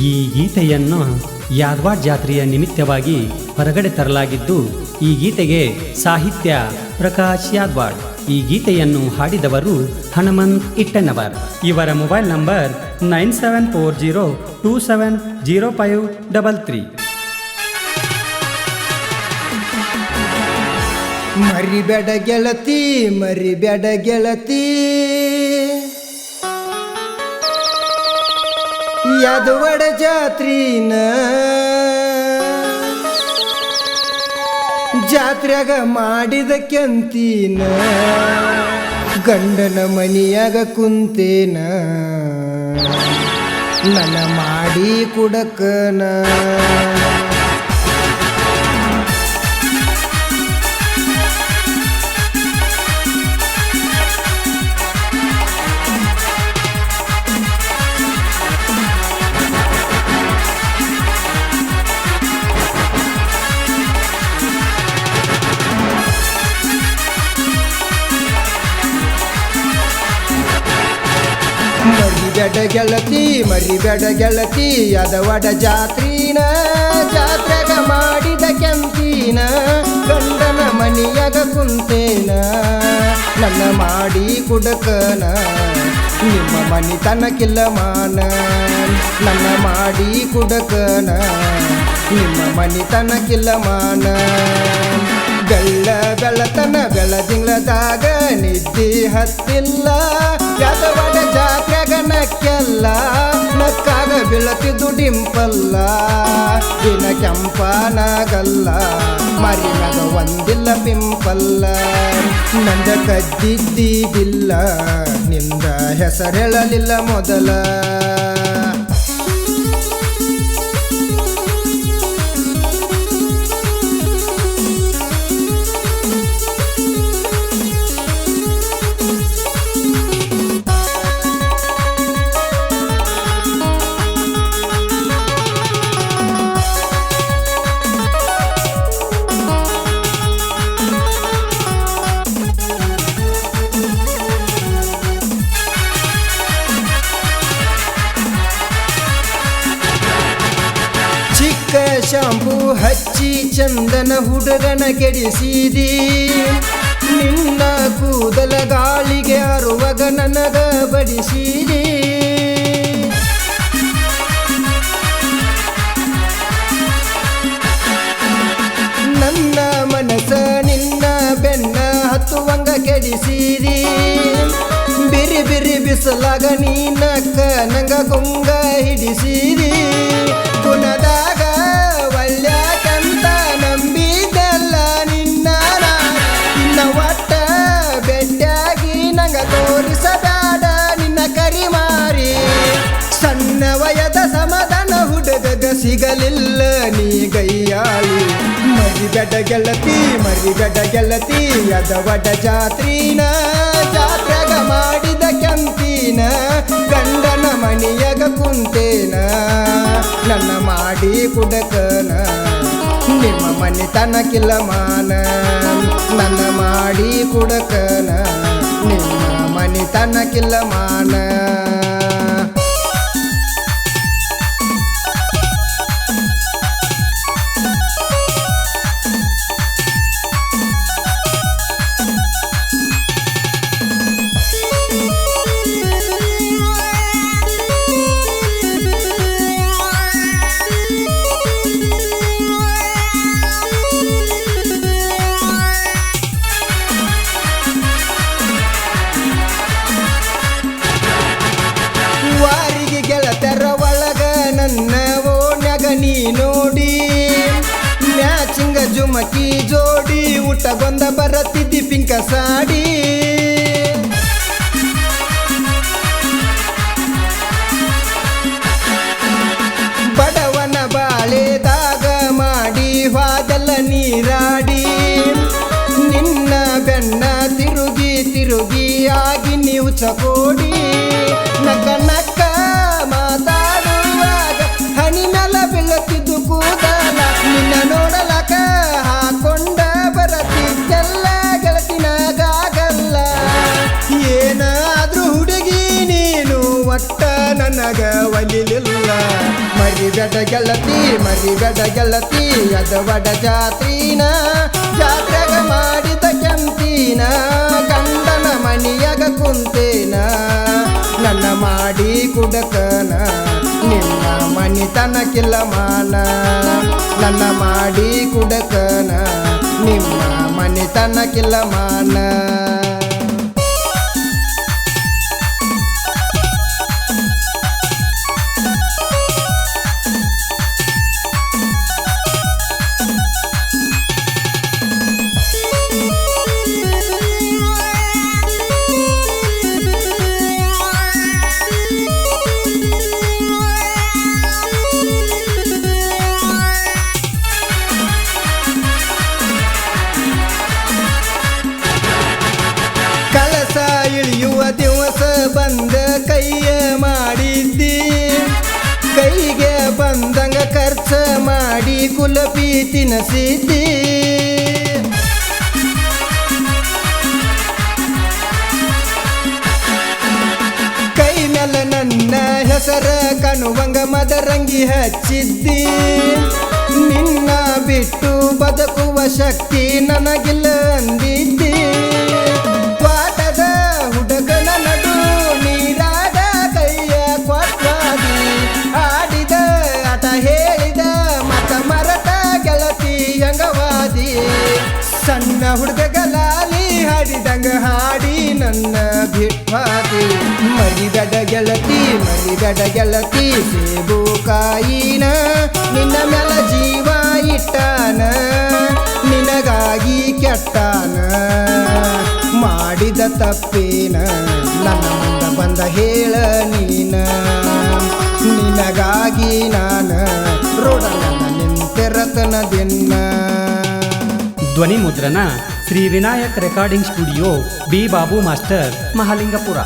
ಈ ಗೀತೆಯನ್ನು ಯಾದವಾಡ್ ಜಾತ್ರೆಯ ನಿಮಿತ್ತವಾಗಿ ಹೊರಗಡೆ ತರಲಾಗಿದ್ದು, ಈ ಗೀತೆಗೆ ಸಾಹಿತ್ಯ ಪ್ರಕಾಶ್ ಯಾದವಾಡ್. ಈ ಗೀತೆಯನ್ನು ಹಾಡಿದವರು ಹನುಮಂತ್ ಇಟ್ಟನವರ್. ಇವರ ಮೊಬೈಲ್ ನಂಬರ್ 9740270533. ಮರಿಬೇಡ ಗೆಳತಿ ಮರಿಬೇಡ ಗೆಳತಿ, ಯಾದವಾಡ ಜಾತ್ರಿನ ಜಾತ್ರೆಗ ಮಾಡಿದ ಕೆಂತೀನ, ಗಂಡನ ಮನಿಯಾಗ ಕುಂತೇನ ನನ್ನ ಮಾಡಿ ಕುಡಕನ. ಮರಿಬೇಡ ಗೆಳತಿ ಮರಿಬೇಡ ಗೆಳತಿ, ಯಾದವಾಡ ಜಾತ್ರಿನ ಜಾತ್ರೆಗ ಮಾಡಿದ ಕೆಂತೀನ, ಗಂಡನ ಮನಿಯಾಗ ಕುಂತೇನ ನನ್ನ ಮಾಡಿ ಕುಡಕನ. ನಿಮ್ಮ ಮನಿತನಕ್ಕಿಲ್ಲ ಮಾನ, ನನ್ನ ಮಾಡಿ ಕುಡಕನ. ನಿಮ್ಮ ಮನಿತನಕ್ಕಿಲ್ಲ ಮಾನ. ಬೆಳ್ಳ ಬೆಳತನ ಬೆಳದಿಂಗಳದಾಗ ನಿದ್ದಿ ಹತ್ತಿಲ್ಲ, ಯಾದವಾಡ ಜಾತ್ರೆಗ ನಕ್ಕೆಲ್ಲ ನಕ್ಕಾಗ ಬೀಳತಿದ್ದು ಡಿಂಪಲ್ಲ. ದಿನ ಕೆಂಪನಾಗಲ್ಲ ಮರಿನಾಗ ಒಂದಿಲ್ಲ ಪಿಂಪಲ್ಲ, ನಂದ ಕದ್ದಿದ್ದಿಲ್ಲ ನಿಂದ ಹೆಸರೆಳಲಿಲ್ಲ ಮೊದಲ. ಶಾಂಪು ಹಚ್ಚಿ ಚಂದನ ಹುಡುಗನ ಕೆಡಿಸಿದಿ, ನಿನ್ನ ಕೂದಲ ಗಾಳಿಗೆ ಅರುವಾಗ ನನಗ ಬಡಿಸಿದಿ. ನನ್ನ ಮನಸ ನಿನ್ನ ಬೆನ್ನ ಹತ್ತುವಂಗ ಕೆಡಿಸಿದಿ, ಬಿರಿ ಬಿರಿ ಬಿಸಲಾಗ ನೀನಕ್ಕ ನಂಗ ಗೊಂಗ ಹಿಡಿಸಿದಿ. ಕುಣದಾಗ ಒಳ್ಳ್ಯಾಕಂತ ನಂಬಿದೆಲ್ಲ ನಿನ್ನ ಒಟ್ಟ ಬೆಟ್ಟಾಗಿ ನಂಗ ತೋರಿಸಬೇಡ ನಿನ್ನ ಕರಿಮಾರಿ. ಸಣ್ಣ ವಯದ ಸಮಾಧಾನ ಹುಡುಗಗ ಸಿಗಲಿಲ್ಲ ನೀ ಗೈಯಾಳಿ. ಮರಿಬೇಡ ಗೆಳತಿ ಮರಿಬೇಡ ಗೆಳತಿ, ಯಾದವಾಡ ಜಾತ್ರಿನ ಜಾತ್ರೆಗ ಮಾಡಿದ ಕೆಂತೀನ, ಗಂಡನ ಮನಿಯಾಗ ಕುಂತೇನ ನನ್ನ ಮಾಡಿ ಕುಡಕನ. ನಿಮ್ಮ ಮನಿತನಕ್ಕಿಲ್ಲ ಮಾನ, ನನ್ನ ಮಾಡಿ ಕುಡಕನ. ನಿಮ್ಮ ಮನಿತನಕ್ಕಿಲ್ಲ ಮಾನ. ಗೆಳತರ ಒಳಗ ನನ್ನ ಓಣ್ಯಾಗ ನೀ ನೋಡಿ, ಮ್ಯಾಚಿಂಗ ಜುಮಕಿ ಜೋಡಿ ಊಟಗೊಂದ ಬರತಿದ್ದಿ ಪಿಂಕ ಸಾಡಿ. ಬಡವನ ಬಾಳೆದಾಗ ಮಾಡಿ ವಾದಲ್ಲ ನೀರಾಡಿ, ನಿನ್ನ ಬೆನ್ನ ತಿರುಗಿ ತಿರುಗಿ ಆಗಿ ನೀವು ಚಕೋಡಿ. ನಕ್ಕ ನಕ್ಕ ಮಾತಾಡುವಾಗ ಹನಿ ಮೇಲ ಬೀಳತಿದ್ದು ಕೂದಲ, ನಿನ್ನ ನೋಡಲಕ ಹಾಕೊಂಡ ಬರತಿದ್ದೆಲ್ಲ ಗೆಳತಿನಾಗಲ್ಲ. ಏನಾದ್ರೂ ಹುಡುಗಿ ನೀನು ಒಟ್ಟ ನನಗ ಒಲಿಲಿಲ್ಲ. ಮರಿಬೇಡ ಗೆಳತಿ ಯದವಡ ಜಾತ್ರೀನ ಜಾತ್ರೆಗ ಮಾಡಿದ ಕೆಂತೀನ ಗಂಡನ ಮನಿಯಾಗ ಕುಂತೇನ ನನ್ನ ಮಾಡಿ ಕುಡಕನ ನಿನ್ನ ಮನಿತನಕ್ಕಿಲ್ಲ ಮಾನ ನನ್ನ ಮಾಡಿ ಕುಡಕನ ನಿಮ್ಮ ಮನಿತನಕ್ಕಿಲ್ಲ ಮಾನ ಕಳಸ ಇಳಿಯುವ ದಿವಸ ಬಂದ ಕೈಯ ಮಾಡಿದ್ದಿ ಕೈಗೆ ಬಂದಂಗ ಖರ್ಚ ಮಾಡಿ ಕುಲಪಿ ತಿನಸಿದ್ದಿ ಕೈ ಮೇಲೆ ನನ್ನ ಹೆಸರ ಕಣುವಂಗ ಮದರಂಗಿ ಹಚ್ಚಿದ್ದಿ ನಿನ್ನ ಬಿಟ್ಟು ಬದುಕುವ ಶಕ್ತಿ ನನಗಿಲ್ಲ ಅಂದಿದ್ದಿ ತ್ವಾಟದ ಹುಡುಗನ ನಡು ನೀರಾದ ಕೈಯ ಕೊಟ್ವಾದಿ ಆಡಿದ ಆಟ ಹೇಳಿದ ಮತ ಮರಟ ಗೆಳತಿ ಅಂಗವಾದಿ ಸಣ್ಣ ಹುಡುಗಲಾಲಿ ಹಾಡಿದಂಗ ಹಾಡಿ ನನ್ನ ಬಿಟ್ವಾದಿ ಮರಿಬೇಡ ಗೆಳತಿ ಸೇಬು ಕಾಯಿನ ನಿನ್ನ ಮೇಲೆ ಜೀವ ಇಟ್ಟಾನ ನಿನಗಾಗಿ ಕೆಟ್ಟಾನ ಮಾಡಿದ ತಪ್ಪೇನ ನನ್ನ ಮುಂದ ಬಂದ ಹೇಳ ನೀನ ನಿನಗಾಗಿ ನಾನ ರೋಡಲ್ಲ ನಿಂತಿರತನ ದಿನ ಧ್ವನಿ ಮುದ್ರಣ Shri Vinayak recording studio B Babu master Mahalingapura